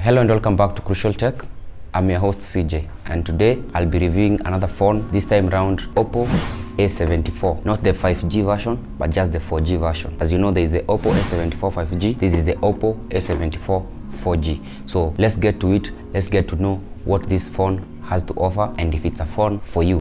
Hello and welcome back to Crucial Tech. I'm your host CJ, and today I'll be reviewing another phone, this time round Oppo A74. Not the 5G version, but just the 4G version. As you know, there is the Oppo A74 5G. This is the Oppo A74 4G. So let's get to it. Let's get to know what this phone has to offer and if it's a phone for you.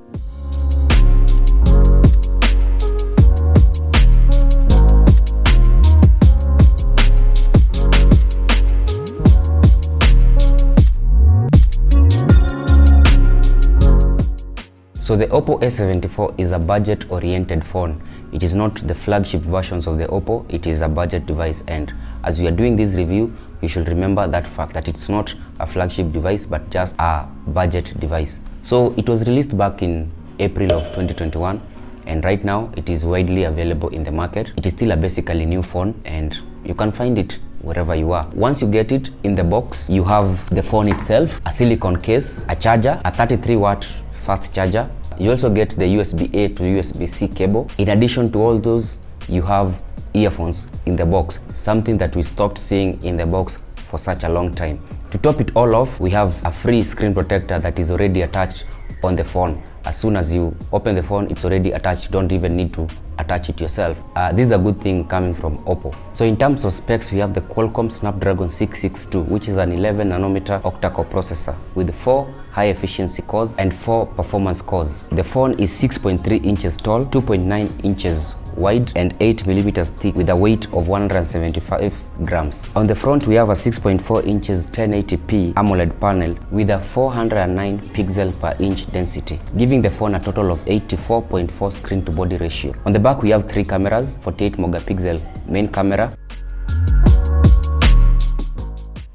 So the Oppo A74 is a budget-oriented phone. It is not the flagship versions of the Oppo, it is a budget device, and as we are doing this review, you should remember that fact that it's not a flagship device but just a budget device. So it was released back in April of 2021, and right now it is widely available in the market. It is still a basically new phone and you can find it wherever you are. Once you get it in the box, you have the phone itself, a silicone case, a charger, a 33-watt fast charger. You also get the USB-A to USB-C cable. In addition to all those, you have earphones in the box, something that we stopped seeing in the box for such a long time. To top it all off, we have a free screen protector that is already attached on the phone. As soon as you open the phone, it's already attached. You don't even need to attach it yourself. This is a good thing coming from Oppo. So in terms of specs, we have the Qualcomm Snapdragon 662, which is an 11 nanometer octa-core processor with 4 high efficiency cores and 4 performance cores. The phone is 6.3 inches tall, 2.9 inches wide and 8 millimeters thick with a weight of 175 grams. On the front, we have a 6.4 inches 1080p AMOLED panel with a 409 pixel per inch density, giving the phone a total of 84.4 screen to body ratio. On the back, we have 3 cameras, 48 megapixel main camera,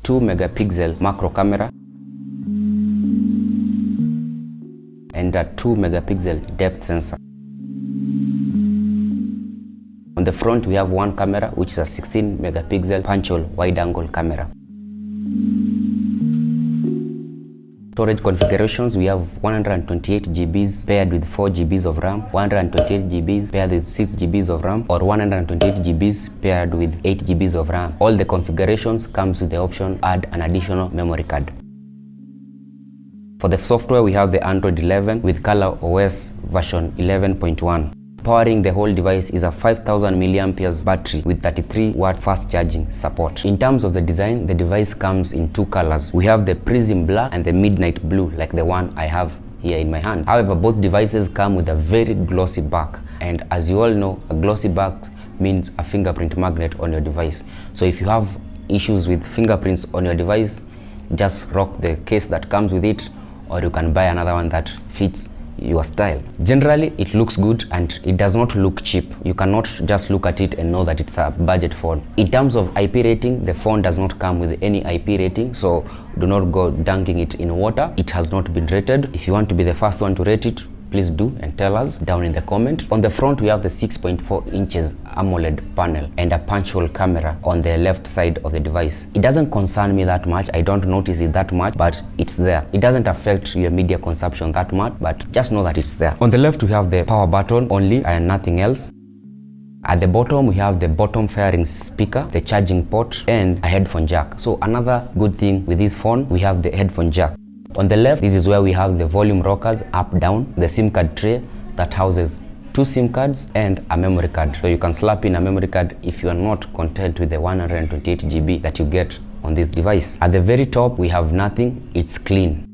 2 megapixel macro camera, and a 2 megapixel depth sensor. On the front, we have one camera, which is a 16 megapixel punch-hole wide-angle camera. Storage configurations, we have 128 GBs paired with 4 GBs of RAM, 128 GBs paired with 6 GBs of RAM, or 128 GBs paired with 8 GBs of RAM. All the configurations comes with the option add an additional memory card. For the software, we have the Android 11 with Color OS version 11.1. Powering the whole device is a 5000 mAh battery with 33-watt fast charging support. In terms of the design, the device comes in 2 colors. We have the Prism Black and the Midnight Blue, like the one I have here in my hand. However, both devices come with a very glossy back, and as you all know, a glossy back means a fingerprint magnet on your device. So if you have issues with fingerprints on your device, just rock the case that comes with it, or you can buy another one that fits your style. Generally, it looks good and it does not look cheap. You cannot just look at it and know that it's a budget phone. In terms of IP rating, the phone does not come with any IP rating, so do not go dunking it in water. It has not been rated. If you want to be the first one to rate it, please do and tell us down in the comment. On the front, we have the 6.4 inches AMOLED panel and a punch-hole camera on the left side of the device. It doesn't concern me that much. I don't notice it that much, but it's there. It doesn't affect your media consumption that much, but just know that it's there. On the left, we have the power button only and nothing else. At the bottom, we have the bottom firing speaker, the charging port, and a headphone jack. So another good thing with this phone, we have the headphone jack. On the left, this is where we have the volume rockers up down, the SIM card tray that houses 2 SIM cards and a memory card. So you can slap in a memory card if you are not content with the 128 GB that you get on this device. At the very top, we have nothing. It's clean.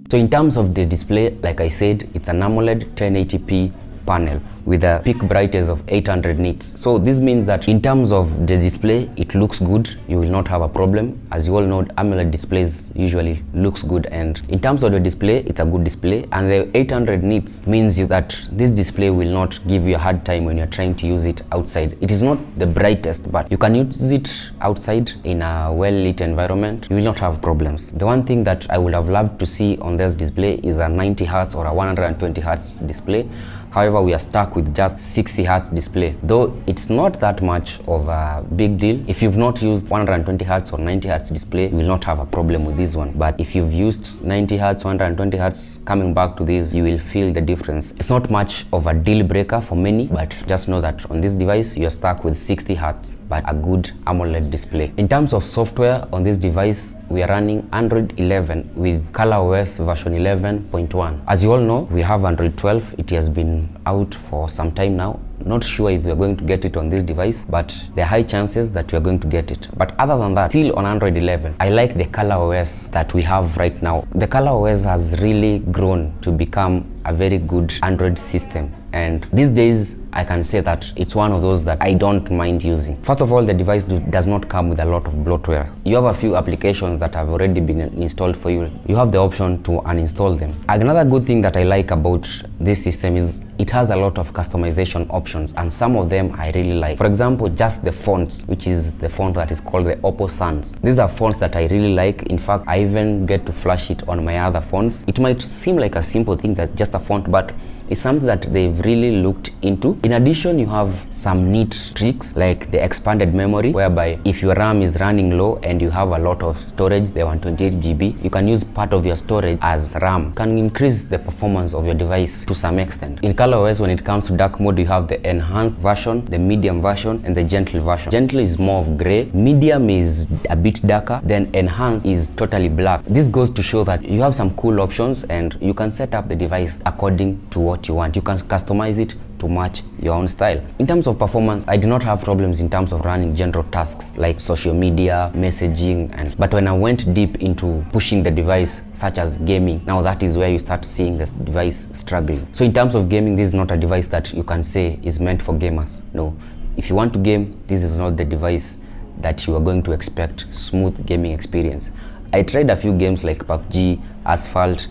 So in terms of the display, like I said, it's an AMOLED 1080p panel with a peak brightness of 800 nits. So this means that in terms of the display, it looks good. You will not have a problem. As you all know, AMOLED displays usually looks good, and in terms of the display, it's a good display. And the 800 nits means that this display will not give you a hard time when you're trying to use it outside. It is not the brightest, but you can use it outside in a well-lit environment. You will not have problems. The one thing that I would have loved to see on this display is a 90 Hz or a 120 Hz display. However, we are stuck with just 60 Hz display. Though it's not that much of a big deal. If you've not used 120 Hz or 90 Hz display, you will not have a problem with this one. But if you've used 90 Hz, 120 Hz, coming back to this, you will feel the difference. It's not much of a deal breaker for many, but just know that on this device, you're stuck with 60 Hz, but a good AMOLED display. In terms of software on this device, we are running Android 11 with ColorOS version 11.1. As you all know, we have Android 12. It has been out for some time now. Not sure if we are going to get it on this device, but there are high chances that we are going to get it. But other than that, still on Android 11, I like the ColorOS that we have right now. The ColorOS has really grown to become a very good Android system. And these days, I can say that it's one of those that I don't mind using. First of all, the device does not come with a lot of bloatware. You have a few applications that have already been installed for you. You have the option to uninstall them. Another good thing that I like about this system is it has a lot of customization options, and some of them I really like. For example, just the fonts, which is the font that is called the Oppo Sans. These are fonts that I really like. In fact, I even get to flash it on my other fonts. It might seem like a simple thing, that just a font, but it's something that they've really looked into. In addition, you have some neat tricks like the expanded memory, whereby if your RAM is running low and you have a lot of storage, the 128 GB, you can use part of your storage as RAM. Can increase the performance of your device to some extent. In ColorOS, when it comes to dark mode, you have the enhanced version, the medium version, and the gentle version. Gentle is more of gray, medium is a bit darker, then enhanced is totally black. This goes to show that you have some cool options and you can set up the device according to what you want. You can customize it to match your own style. In terms of performance, I did not have problems in terms of running general tasks like social media, messaging, but when I went deep into pushing the device, such as gaming, now that is where you start seeing this device struggling. So in terms of gaming, this is not a device that you can say is meant for gamers. No. If you want to game, this is not the device that you are going to expect smooth gaming experience. I tried a few games like PUBG, Asphalt,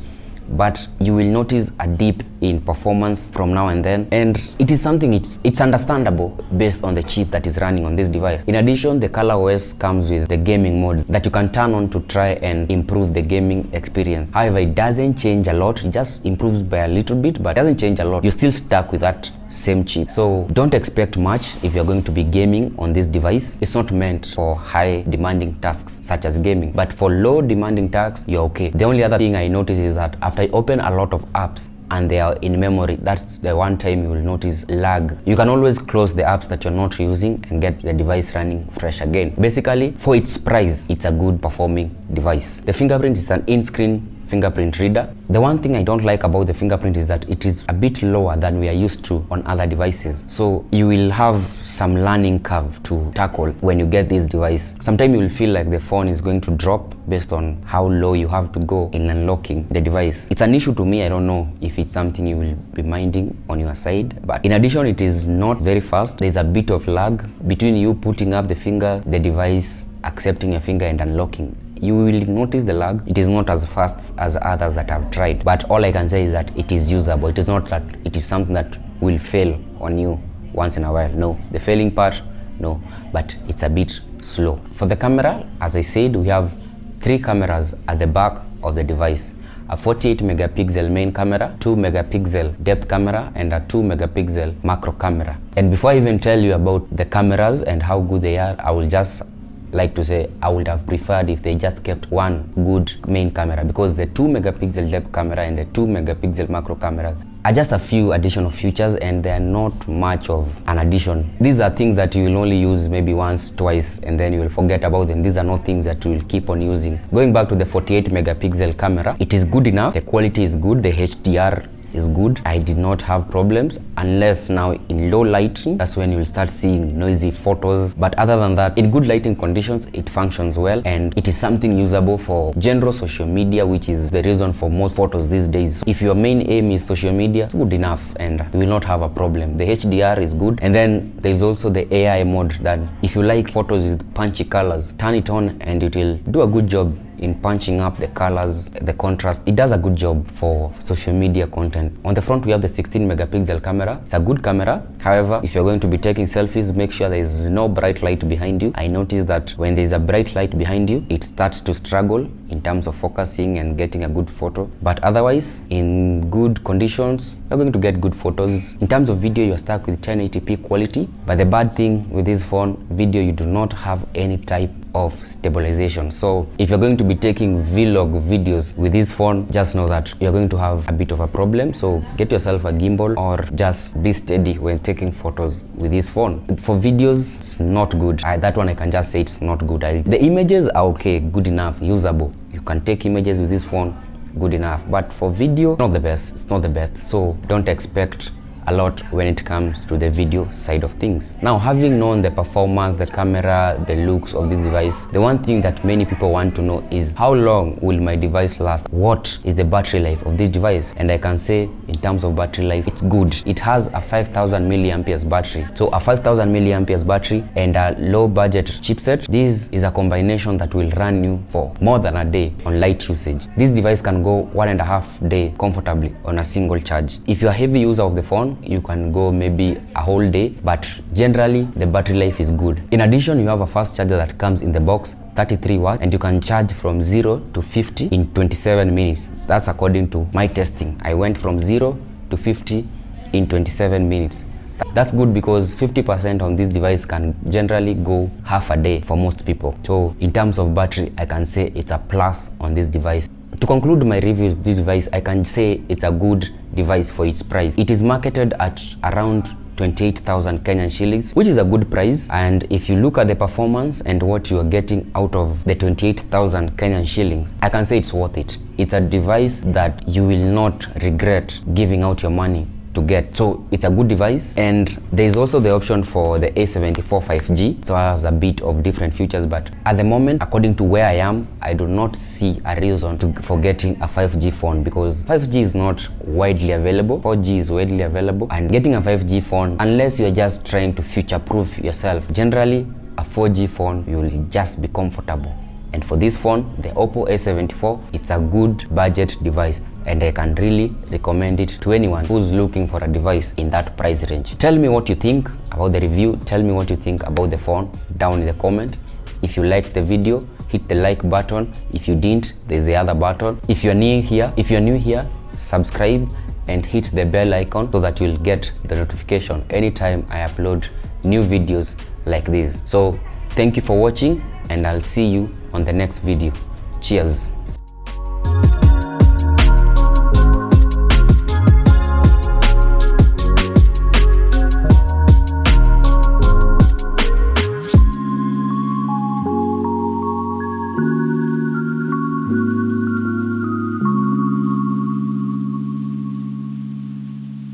but you will notice a dip in performance from now and then, and it is something it's understandable based on the chip that is running on this device. In addition, the ColorOS comes with the gaming mode that you can turn on to try and improve the gaming experience. However, it doesn't change a lot. It just improves by a little bit, but it doesn't change a lot. You're still stuck with that same chip. So don't expect much if you're going to be gaming on this device. It's not meant for high demanding tasks such as gaming, but for low demanding tasks, you're okay. The only other thing I noticed is that after I open a lot of apps and they are in memory, that's the one time you will notice lag. You can always close the apps that you're not using and get the device running fresh again. Basically, for its price, it's a good performing device. The Fingerprint is an in-screen fingerprint reader. The one thing I don't like about the Fingerprint is that it is a bit lower than we are used to on other devices. So you will have some learning curve to tackle when you get this device. Sometimes you will feel like the phone is going to drop based on how low you have to go in unlocking the device. It's an issue to me. I don't know if it's something you will be minding on your side. But in addition, it is not very fast. There's a bit of lag between you putting up the finger, the device accepting your finger and unlocking. You will notice the lag. It is not as fast as others that I've tried, but all I can say is that it is usable. It is not that it is something that will fail on you once in a while. No, the failing part, no, but it's a bit slow. For the camera, as I said, we have 3 cameras at the back of the device. A 48 megapixel main camera, 2 megapixel depth camera, and a 2 megapixel macro camera. And before I even tell you about the cameras and how good they are, I will just like to say I would have preferred if they just kept one good main camera, because the 2 megapixel depth camera and the 2 megapixel macro camera are just a few additional features and they are not much of an addition. These are things that you will only use maybe once, twice, and then you will forget about them. These are not things that you will keep on using. Going back to the 48 megapixel camera, it is good enough. The quality is good. The HDR is good. I did not have problems, unless now in low lighting, that's when you will start seeing noisy photos. But other than that, in good lighting conditions, it functions well, and it is something usable for general social media, which is the reason for most photos these days. If your main aim is social media, it's good enough and you will not have a problem. The HDR is good, and then there's also the AI mode that if you like photos with punchy colors, turn it on and it will do a good job in punching up the colors, the contrast. It does a good job for social media content. On the front, we have the 16 megapixel camera. It's a good camera. However, if you're going to be taking selfies, make sure there is no bright light behind you. I noticed that when there is a bright light behind you, it starts to struggle in terms of focusing and getting a good photo, but otherwise in good conditions you're going to get good photos. In terms of video, you're stuck with 1080p quality, but the bad thing with this phone, video, you do not have any type of stabilization. So if you're going to be taking vlog videos with this phone, just know that you're going to have a bit of a problem. So get yourself a gimbal or just be steady when taking photos with this phone. For videos, it's not good. That one I can just say it's not good. The images are okay, good enough, usable. You can take images with this phone, good enough. But for video, not the best. It's not the best. So don't expect a lot when it comes to the video side of things. Now, having known the performance, the camera, the looks of this device, the one thing that many people want to know is how long will my device last? What is the battery life of this device? And I can say in terms of battery life, it's good. It has a 5000 milliamperes battery. So a 5000 milliamperes battery and a low budget chipset, this is a combination that will run you for more than a day on light usage. This device can go 1.5 days comfortably on a single charge. If you're a heavy user of the phone, you can go maybe a whole day, but generally the battery life is good. In addition, you have a fast charger that comes in the box, 33 watt, and you can charge from 0 to 50 in 27 minutes. That's according to my testing. I went from 0 to 50 in 27 minutes. That's good because 50% on this device can generally go half a day for most people. So in terms of battery, I can say it's a plus on this device. To conclude my review of this device, I can say it's a good device for its price. It is marketed at around 28,000 Kenyan shillings, which is a good price. And if you look at the performance and what you are getting out of the 28,000 Kenyan shillings, I can say it's worth it. It's a device that you will not regret giving out your money to get. So it's a good device, and there's also the option for the A74 5G, so it has a bit of different features, but at the moment, according to where I am, I do not see a reason for getting a 5G phone, because 5G is not widely available, 4G is widely available, and getting a 5G phone, unless you're just trying to future-proof yourself, generally a 4G phone, you will just be comfortable. And for this phone, the Oppo A74, it's a good budget device, and I can really recommend it to anyone who's looking for a device in that price range. Tell me what you think about the review. Tell me what you think about the phone down in the comment. If you liked the video, hit the like button. If you didn't, there's the other button. If you're new here, subscribe and hit the bell icon so that you'll get the notification anytime I upload new videos like this. So thank you for watching, and I'll see you on the next video. Cheers.